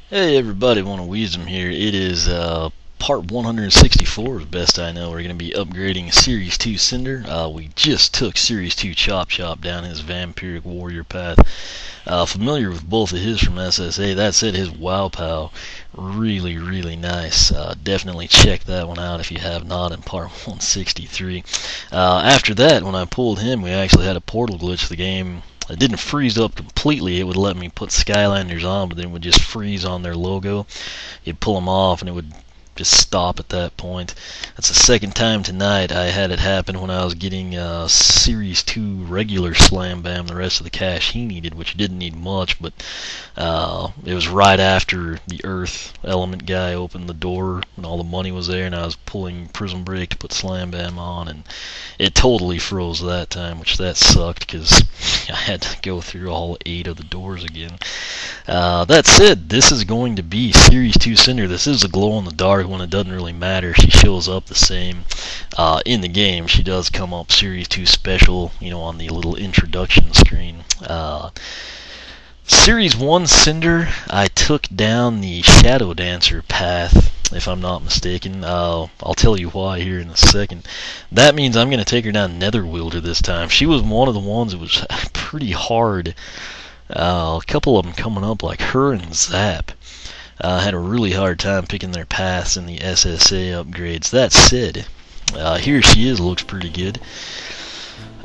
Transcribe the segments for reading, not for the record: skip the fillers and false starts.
Hey everybody, One of Wisdom here. It is part 164 as best I know. We're going to be upgrading Series 2 Cinder. We just took Series 2 Chop Chop down his Vampiric Warrior path. Familiar with both of his from SSA. That said, his Wow Pow, really nice. Definitely check that one out if you have not in part 163. After that, when I pulled him, we actually had a portal glitch. The game it didn't freeze up completely. It would let me put Skylanders on, but then it would just freeze on their logo. You'd pull them off, and it would just stop at that point. That's the second time tonight I had it happen when I was getting Series 2 regular Slam Bam, the rest of the cash he needed, which he didn't need much, but it was right after the Earth element guy opened the door and all the money was there, and I was pulling Prism Break to put Slam Bam on, and it totally froze that time, which that sucked because I had to go through all 8 of the doors again. That said, this is going to be Series 2 Cinder. This is a glow-in-the-dark one. It doesn't really matter. She shows up the same in the game. She does come up Series 2 Special, on the little introduction screen. Series 1 Cinder, I took down the Shadow Dancer path, if I'm not mistaken. I'll tell you why here in a second. That means I'm going to take her down Nether Welder this time. She was one of the ones that was pretty hard. A couple of them coming up, like her and Zap. Had a really hard time picking their paths in the SSA upgrades. That said, here she is, looks pretty good.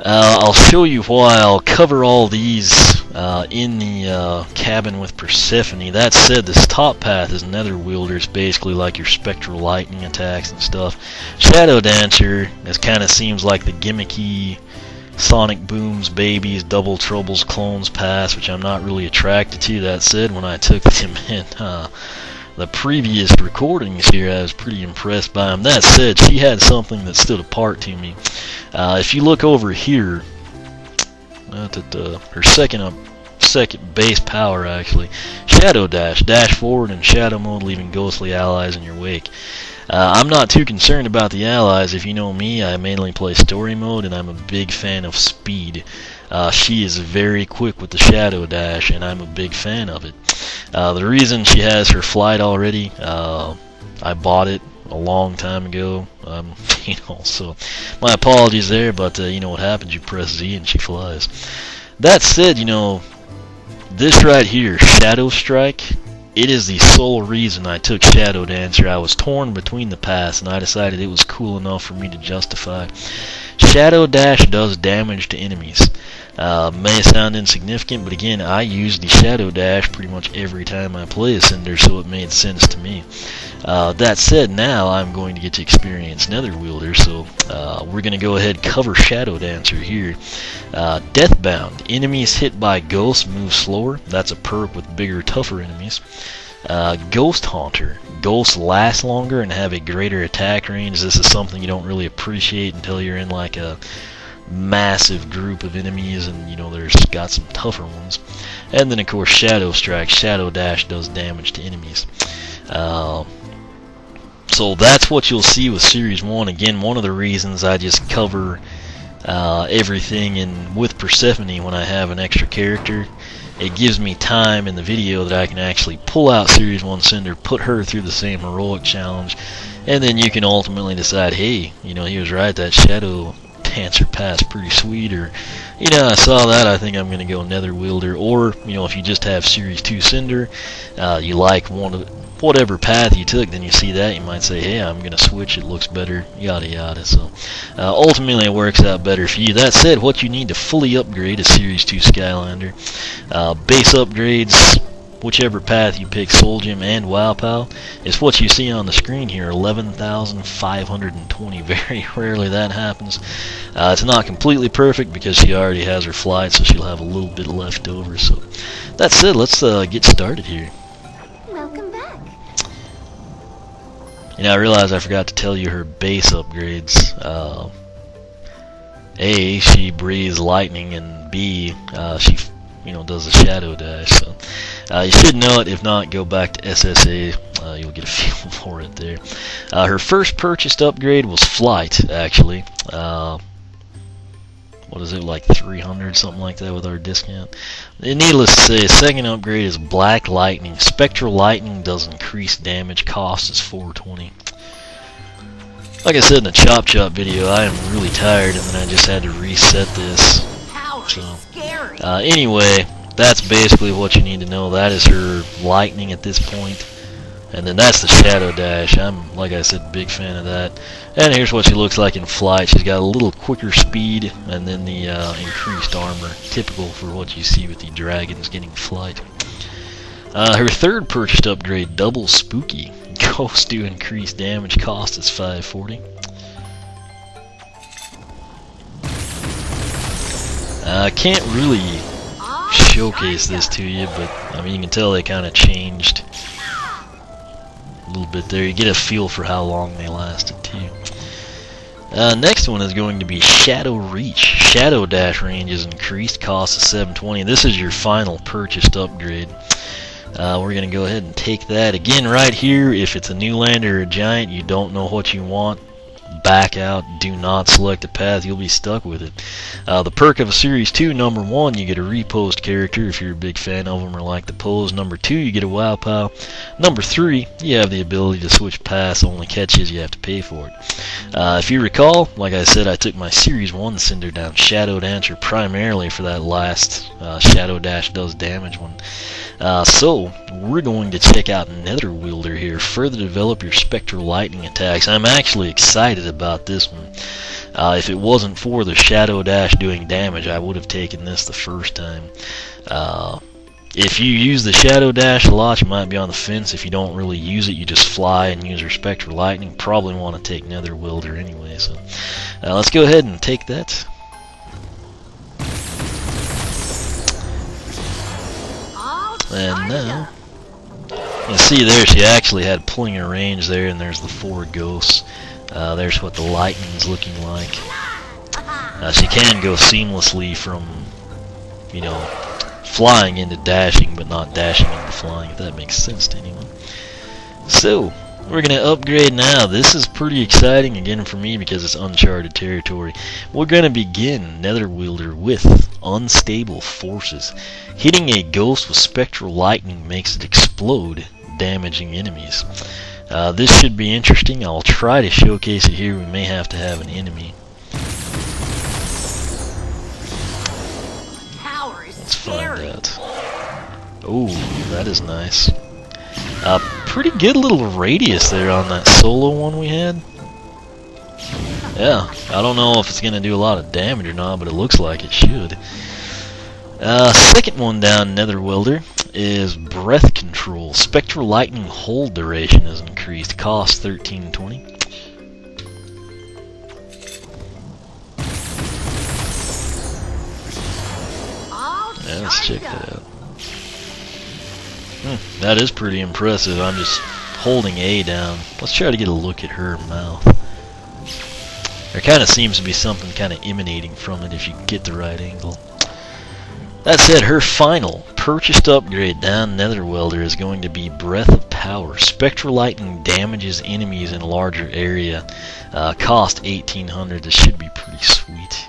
I'll show you why. I'll cover all these in the cabin with Persephone. That said, this top path is Nether Welder. It's basically like your spectral lightning attacks and stuff. Shadow Dancer, this kind of seems like the gimmicky Sonic Boom's Babies, Double Trouble's Clones pass, which I'm not really attracted to. That said, when I took them in the previous recordings here, I was pretty impressed by them. That said, she had something that stood apart to me. If you look over here, her second base power actually, Shadow dash forward in shadow mode, leaving ghostly allies in your wake. I'm not too concerned about the allies. If you know me, I mainly play story mode, and I'm a big fan of speed. She is very quick with the Shadow Dash, and I'm a big fan of it. The reason she has her flight already, I bought it a long time ago, so my apologies there, but you know what happens, you press Z and she flies. That said, this right here, Shadow Strike, it is the sole reason I took Shadow Dancer. I was torn between the paths, and I decided it was cool enough for me to justify. Shadow Dash does damage to enemies. May sound insignificant, but again, I use the Shadow Dash pretty much every time I play a Cinder, so it made sense to me. That said, now I'm going to get to experience Nether Welder, so we're going to go ahead and cover Shadow Dancer here. Deathbound. Enemies hit by ghosts move slower. That's a perk with bigger, tougher enemies. Ghost Haunter. Ghosts last longer and have a greater attack range. This is something you don't really appreciate until you're in like a massive group of enemies, and there's got some tougher ones. And then of course Shadow Strike. Shadow Dash does damage to enemies. So that's what you'll see with Series 1. Again, one of the reasons I just cover everything with Persephone when I have an extra character. It gives me time in the video that I can actually pull out Series 1 Cinder, put her through the same heroic challenge, and then you can ultimately decide, hey, he was right, that Shadow Dancer pass pretty sweet, or I saw that, I think I'm going to go Nether Welder. Or if you just have Series 2 Cinder, you like whatever path you took, then you see that, you might say, hey, I'm going to switch, it looks better, yada yada. So ultimately it works out better for you. That said, what you need to fully upgrade a Series 2 Skylander, base upgrades, whichever path you pick, Soul Gem and Wow Pow, is what you see on the screen here, 11,520. Very rarely that happens. It's not completely perfect because she already has her flight, so she'll have a little bit left over. So that said, let's get started here. Welcome back. I realized I forgot to tell you her base upgrades. A, she breathes lightning, and B, she does a Shadow Dash. So you should know it. If not, go back to SSA. You'll get a feel for it there. Her first purchased upgrade was Flight, actually. Well, what is it, like 300, something like that with our discount. And needless to say, second upgrade is Black Lightning. Spectral Lightning does increased damage, cost is 420. Like I said in the Chop Chop video, I am really tired, and then I just had to reset this. So, anyway, that's basically what you need to know. That is her lightning at this point. And then that's the Shadow Dash. I'm, like I said, big fan of that. And here's what she looks like in flight. She's got a little quicker speed, and then the increased armor, typical for what you see with the dragons getting flight. Her third purchased upgrade, Double Spooky. Ghost do increased damage, cost is 540. I can't really showcase this to you, but I mean, you can tell they kind of changed a little bit there. You get a feel for how long they lasted too. Next one is going to be Shadow Reach. Shadow Dash range is increased, cost is 720. This is your final purchased upgrade. We're going to go ahead and take that. Again, right here, if it's a new lander or a giant, you don't know what you want, back out, do not select a path, you'll be stuck with it. The perk of a Series 2, number 1, you get a reposed character if you're a big fan of them or like the pose. Number 2, you get a wow pal. Number 3, you have the ability to switch paths, only catches you have to pay for it. If you recall, like I said, I took my Series 1 Cinder down Shadow Dancer primarily for that last Shadow Dash does damage one. So, we're going to check out Nether Welder here, further develop your Spectral Lightning attacks. I'm actually excited about this one. If it wasn't for the Shadow Dash doing damage, I would have taken this the first time. If you use the Shadow Dash a lot, you might be on the fence. If you don't really use it, you just fly and use your Spectral Lightning, probably want to take Nether Welder anyway. So, let's go ahead and take that. And now, you see there, she actually had plenty of range there, and there's the 4 ghosts. There's what the lightning's looking like. She can go seamlessly from, you know, flying into dashing, but not dashing into flying, if that makes sense to anyone. So, we're going to upgrade now. This is pretty exciting, again, for me, because it's uncharted territory. We're going to begin Nether Welder with Unstable Forces. Hitting a ghost with Spectral Lightning makes it explode, damaging enemies. This should be interesting. I'll try to showcase it here. We may have to have an enemy. Let's find out. Oh, that is nice. Pretty good little radius there on that solo one we had. Yeah, I don't know if it's going to do a lot of damage or not, but it looks like it should. Second one down, Nether Welder, is Breath Control. Spectral Lightning hold duration is increased. Cost 1320. Yeah, let's check that out. That is pretty impressive. I'm just holding A down. Let's try to get a look at her mouth. There kind of seems to be something kind of emanating from it if you get the right angle. That said, her final purchased upgrade down Nether Welder is going to be Breath of Power. Spectral Lightning damages enemies in a larger area. Cost 1800. This should be pretty sweet.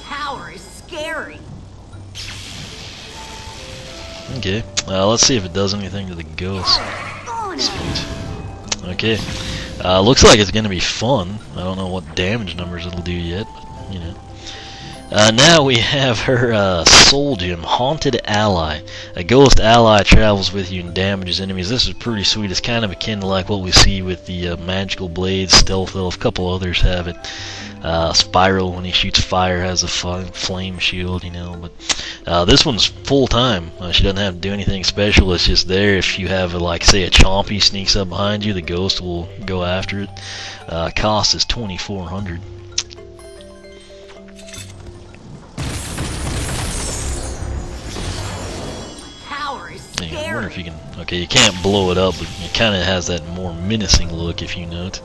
Power is scary. Okay, let's see if it does anything to the ghost. Sweet. Okay. Looks like it's going to be fun. I don't know what damage numbers it'll do yet, but, you know. Now we have her Soul Gem, Haunted Ally. A ghost ally travels with you and damages enemies. This is pretty sweet. It's kind of akin to like what we see with the Magical Blades, Stealth Elf. A couple others have it. Spiral, when he shoots fire, has a flame shield, you know. But this one's full time. She doesn't have to do anything special. It's just there. If you have, like, say, a Chompy sneaks up behind you, the ghost will go after it. Cost is 2400. I wonder if you can. Okay, you can't blow it up, but it kind of has that more menacing look, if you note.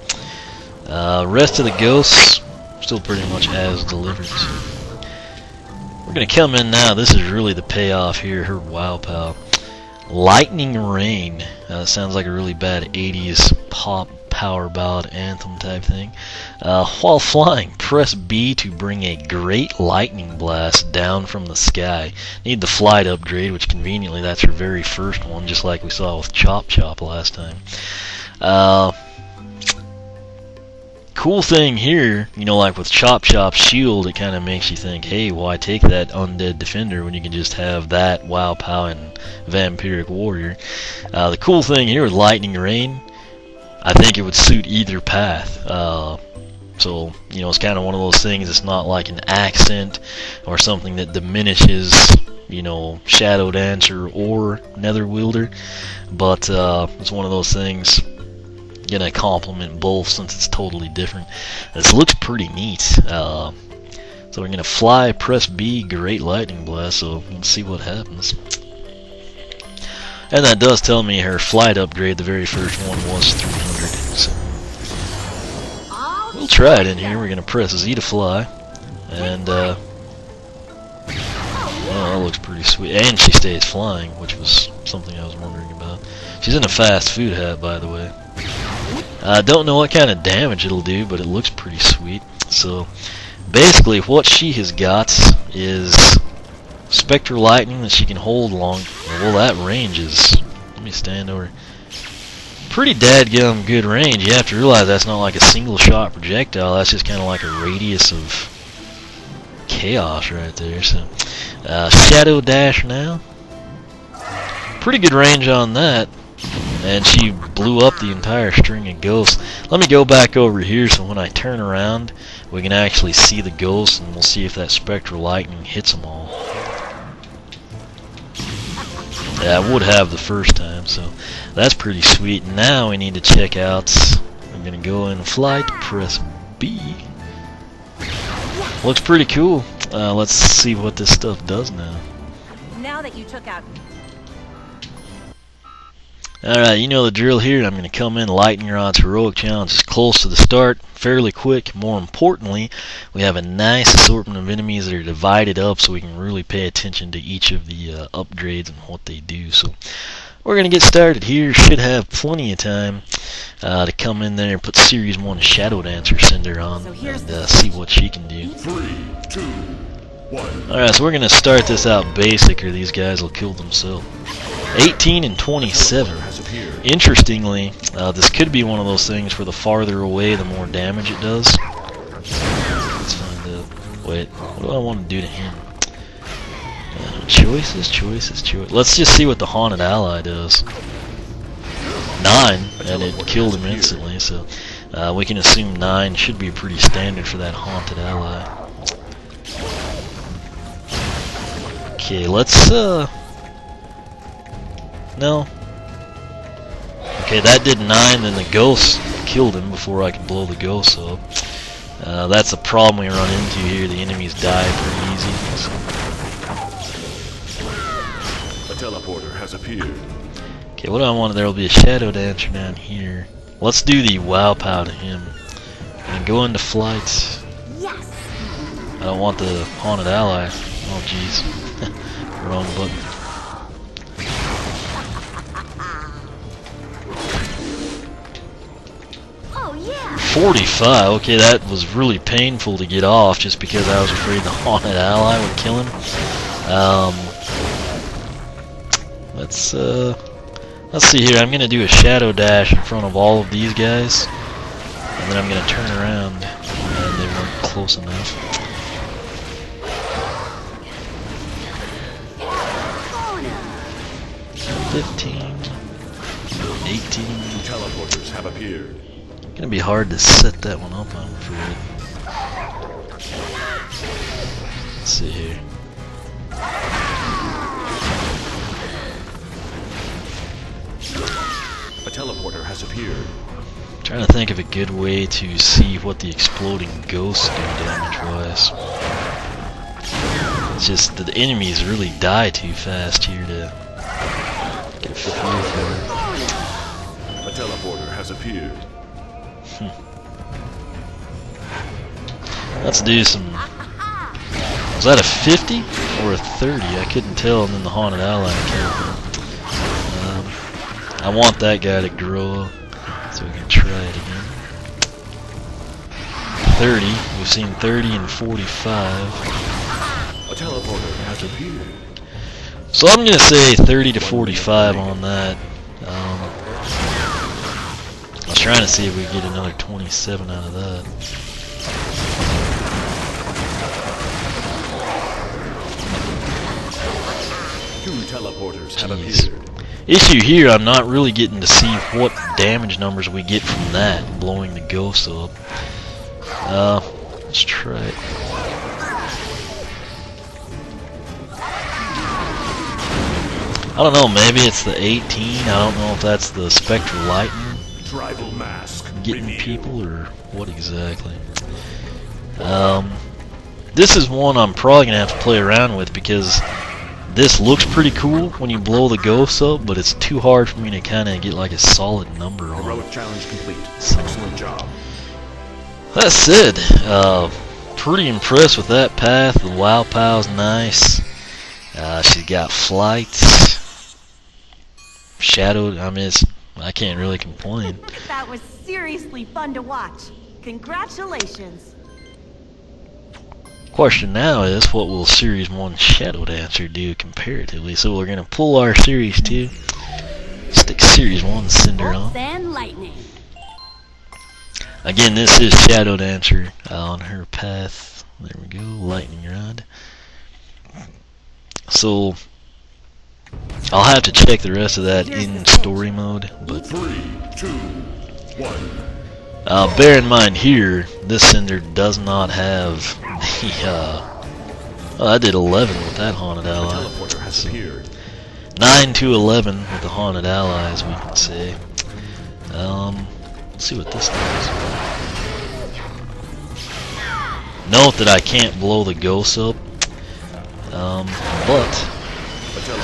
Rest of the ghosts still pretty much as delivered. We're gonna come in now. This is really the payoff here. Her wow pal, Lightning Rain. Sounds like a really bad 80s pop power ballad anthem type thing. While flying, press B to bring a great lightning blast down from the sky. Need the flight upgrade, which conveniently that's her very first one, just like we saw with Chop Chop last time. Cool thing here, you know, like with Chop Chop's shield, it kind of makes you think, hey, why take that undead defender when you can just have that Wow Pow and Vampiric Warrior? The cool thing here with Lightning Rain, I think it would suit either path. So, you know, it's kind of one of those things, it's not like an accent or something that diminishes, you know, Shadow Dancer or Nether Welder, but it's one of those things. Gonna complement both since it's totally different. This looks pretty neat. So we're gonna fly, press B, great lightning blast. So let's see what happens. And that does tell me her flight upgrade, the very first one, was 300. So we'll try it in here. We're gonna press Z to fly, and oh, that looks pretty sweet. And she stays flying, which was something I was wondering about. She's in a fast food hat, by the way. I don't know what kind of damage it'll do, but it looks pretty sweet. So basically what she has got is Spectral Lightning that she can hold long. Well, that range is, let me stand over, pretty dadgum good range. You have to realize that's not like a single shot projectile, that's just kind of like a radius of chaos right there. So Shadow Dash now. Pretty good range on that. And she blew up the entire string of ghosts. Let me go back over here so when I turn around we can actually see the ghosts, and we'll see if that Spectral Lightning hits them all. Yeah, I would have the first time, so that's pretty sweet. Now we need to check out, I'm going to go in flight, press B. Looks pretty cool. Let's see what this stuff does now. Now that you took out... Alright, you know the drill here. I'm going to come in. Lightning Rod's Heroic Challenge is close to the start, fairly quick. More importantly, we have a nice assortment of enemies that are divided up so we can really pay attention to each of the upgrades and what they do. So we're going to get started here. Should have plenty of time to come in there and put Series 1 Shadow Dancer Cinder on and see what she can do. 3, 2, 1. Alright, so we're going to start this out basic or these guys will kill themselves. 18 and 27. Interestingly, this could be one of those things where the farther away, the more damage it does. Let's find out. Wait, what do I want to do to him? Choices. Let's just see what the Haunted Ally does. 9, and it killed him instantly, so we can assume 9 should be pretty standard for that Haunted Ally. Okay, let's, no. Okay, that did 9, then the ghost killed him before I could blow the ghost up. That's a problem we run into here. The enemies die pretty easy. So. A teleporter has appeared. Okay, what do I want? There will be a Shadow Dancer down here. Let's do the Wow Pow to him. And go into flight. Yes. I don't want the Haunted Ally. Oh, jeez. Wrong button. Oh yeah. 45. Okay, that was really painful to get off just because I was afraid the Haunted Ally would kill him. Let's see here. I'm gonna do a Shadow Dash in front of all of these guys, and then I'm gonna turn around, and they weren't close enough. 15, 18. Teleporters have appeared. Gonna be hard to set that one up, I'm afraid. Let's see here. A teleporter has appeared. I'm trying to think of a good way to see what the exploding ghosts do damage-wise. It's just that the enemies really die too fast here to get a feel for it. A teleporter has appeared. Let's do some... Was that a 50 or a 30? I couldn't tell, and then the Haunted Ally killed me. I want that guy to grow up. So we can try it again. 30. We've seen 30 and 45. A teleporter has appeared. So I'm gonna say 30 to 45 on that. I was trying to see if we could get another 27 out of that. Two teleporters have Jeez. appeared. Issue here, I'm not really getting to see what damage numbers we get from that, blowing the ghost up. Let's try it. I don't know, maybe it's the 18. I don't know if that's the spectral lightning Tribal mask. getting revealed. people or what exactly. This is one I'm probably gonna have to play around with because this looks pretty cool when you blow the ghosts up, but it's too hard for me to kind of get like a solid number on it. Heroic challenge complete. So- Excellent job. That said, pretty impressed with that path. The Wow Pow's nice. She's got flight. Shadowed, I can't really complain. That was seriously fun to watch. Congratulations. Question now is, what will Series 1 Shadow Dancer do comparatively? So we're going to pull our Series 2, stick Series 1 Cinder on. Bolts and lightning. Again, this is Shadow Dancer on her path. There we go, lightning rod. So I'll have to check the rest of that in story mode, but 3, 2, 1. bear in mind here, this Cinder does not have the, oh, I did 11 with that Haunted A Ally. teleporter has appeared. 9 to 11 with the Haunted Allies, we can say. Let's see what this does. Note that I can't blow the ghosts up, but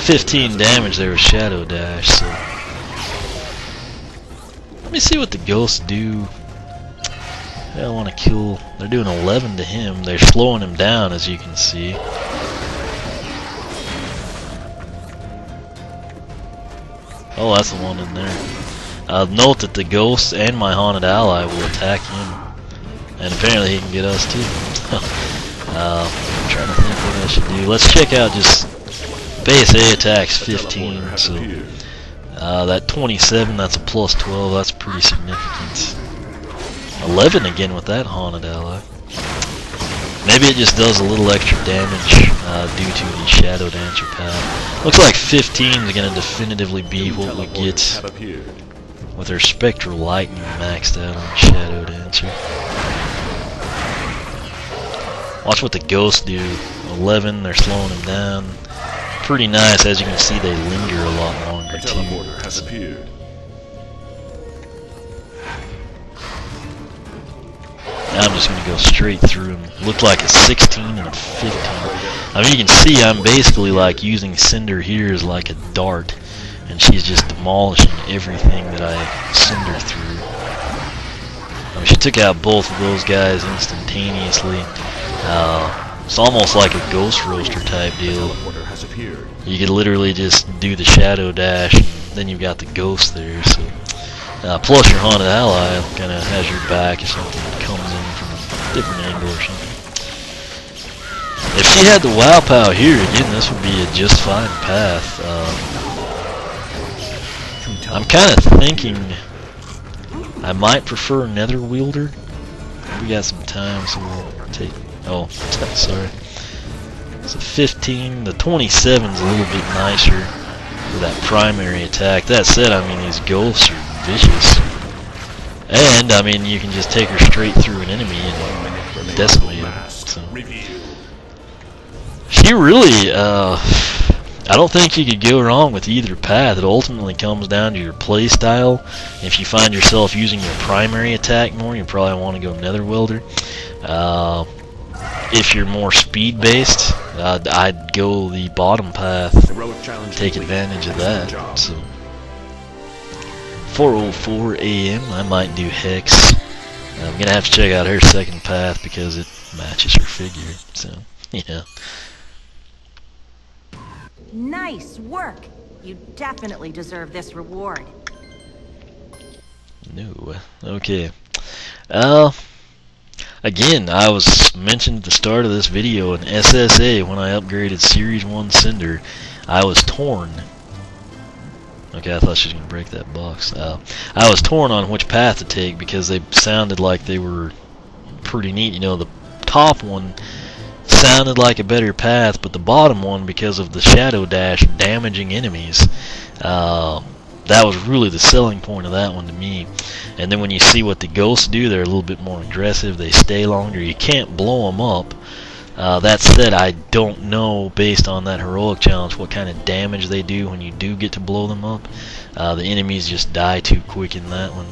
15 damage there with Shadow Dash, so let me see what the ghosts do. They don't want to kill. They're doing 11 to him. They're slowing him down, as you can see. Oh, that's the one in there. Note that the ghost and my Haunted Ally will attack him, and apparently he can get us too. I'm trying to think what I should do. Let's check out just base A attacks 15, so that 27, that's a plus 12, that's pretty significant. 11 again with that Haunted Ally. Maybe it just does a little extra damage due to the Shadow Dancer path. Looks like 15 is going to definitively be what we get with her Spectral Lightning maxed out on Shadow Dancer. Watch what the ghosts do. 11, they're slowing him down. Pretty nice, as you can see they linger a lot longer A too. teleporter has appeared. Now I'm just going to go straight through him. Looked like a 16 and a 15. I mean, you can see I'm basically like using Cinder here as like a dart, and she's just demolishing everything that I Cinder through. I mean, she took out both of those guys instantaneously. It's almost like a Ghost Roaster type deal. Teleporter has appeared. You could literally just do the Shadow Dash, and then you've got the Ghost there. So, plus your Haunted Ally kind of has your back if something comes in from a different angle or something. If she had the Wow Pow here, again, this would be a just fine path. I'm kind of thinking I might prefer Nether Welder. We got some time, so we'll take. Oh, sorry. So 15, the 27's a little bit nicer for that primary attack. That said, I mean, these ghosts are vicious. And, I mean, you can just take her straight through an enemy and decimate her. So. She really, I don't think you could go wrong with either path. It ultimately comes down to your play style. If you find yourself using your primary attack more, you probably want to go Nether Welder. If you're more speed-based, I'd go the bottom path, take advantage of that. So, 4:04 a.m. I might do Hex. I'm gonna have to check out her second path because it matches her figure. So, yeah. Nice work. You definitely deserve this reward. No. Okay. Again, I was mentioned at the start of this video in SSA when I upgraded Series 1 Cinder, I was torn. Okay, I thought she was going to break that box. I was torn on which path to take because they sounded like they were pretty neat. You know, the top one sounded like a better path, but the bottom one, because of the shadow dash damaging enemies, that was really the selling point of that one to me. And then when you see what the ghosts do, they're a little bit more aggressive. They stay longer. You can't blow them up. That said, I don't know, based on that heroic challenge, what kind of damage they do when you do get to blow them up. The enemies just die too quick in that one.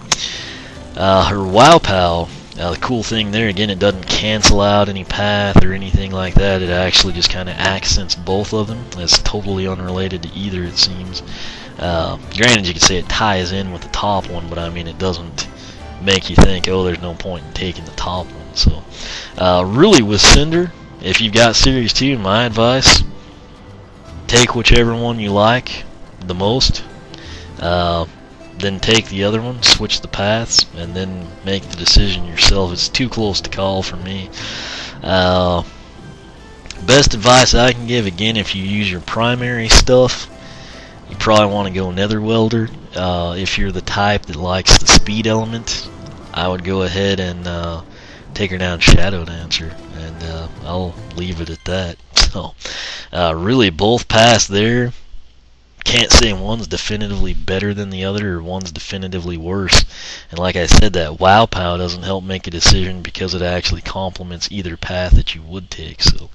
Her Wow Pal, the cool thing there, again, it doesn't cancel out any path or anything like that. It actually just kind of accents both of them. It's totally unrelated to either, it seems. Granted, you could say it ties in with the top one, but I mean, it doesn't make you think, oh, there's no point in taking the top one. So, really, with Cinder, if you've got Series 2, my advice, take whichever one you like the most, then take the other one, switch the paths, and then make the decision yourself. It's too close to call for me. Best advice I can give, again, if you use your primary stuff, you probably want to go Nether Welder. If you're the type that likes the speed element, I would go ahead and take her down Shadow Dancer, and I'll leave it at that. So, really, both paths there. Can't say one's definitively better than the other or one's definitively worse. And like I said, that Wow Pow doesn't help make a decision because it actually complements either path that you would take. So,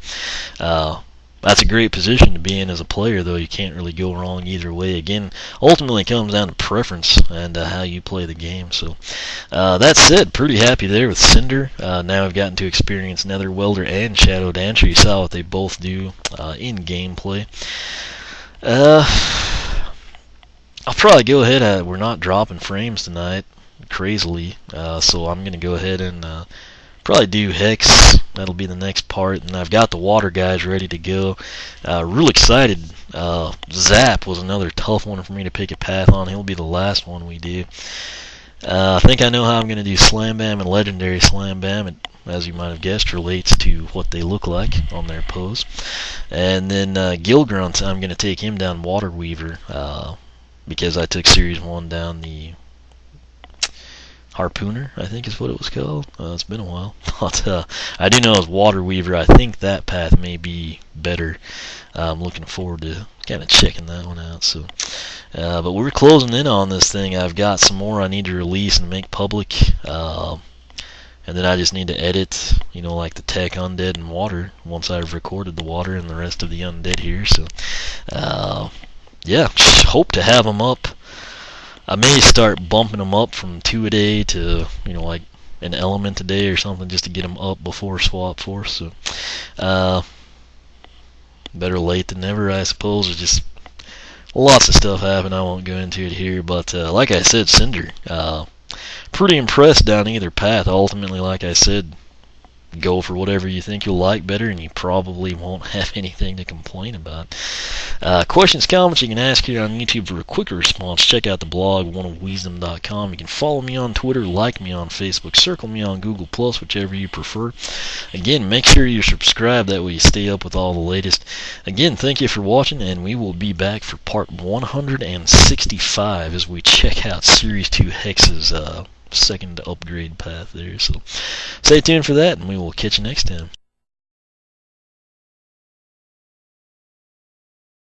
that's a great position to be in as a player, though. You can't really go wrong either way. Again, ultimately it comes down to preference and how you play the game. So, that said, pretty happy there with Cinder. Now I've gotten to experience Nether Welder and Shadow Dancer. You saw what they both do in gameplay. I'll probably go ahead. We're not dropping frames tonight, crazily, so I'm going to go ahead and probably do Hex. That'll be the next part, and I've got the water guys ready to go. Real excited. Zap was another tough one for me to pick a path on. He'll be the last one we do. I think I know how I'm going to do Slam Bam and Legendary Slam Bam. It, as you might have guessed, relates to what they look like on their pose. And then Gilgrunt, I'm going to take him down Water Weaver, because I took Series 1 down the Harpooner, I think is what it was called. It's been a while. But I do know as Water Weaver, I think that path may be better. I'm looking forward to kind of checking that one out. So, but we're closing in on this thing. I've got some more I need to release and make public. And then I just need to edit, you know, like the tech undead and water once I've recorded the water and the rest of the undead here. So, yeah, hope to have them up. I may start bumping them up from 2 a day to, you know, like an element a day or something, just to get them up before Swap Force. So, better late than never, I suppose. There's just lots of stuff happened. I won't go into it here, but like I said, Cinder, pretty impressed down either path. Ultimately, like I said, go for whatever you think you'll like better, and you probably won't have anything to complain about. Questions, comments, you can ask here on YouTube for a quicker response. Check out the blog, oneofwisdom.com. You can follow me on Twitter, like me on Facebook, circle me on Google+, whichever you prefer. Again, make sure you're subscribed, that way you stay up with all the latest. Again, thank you for watching, and we will be back for part 165 as we check out Series 2 Hex's second upgrade path there. So stay tuned for that, and we will catch you next time.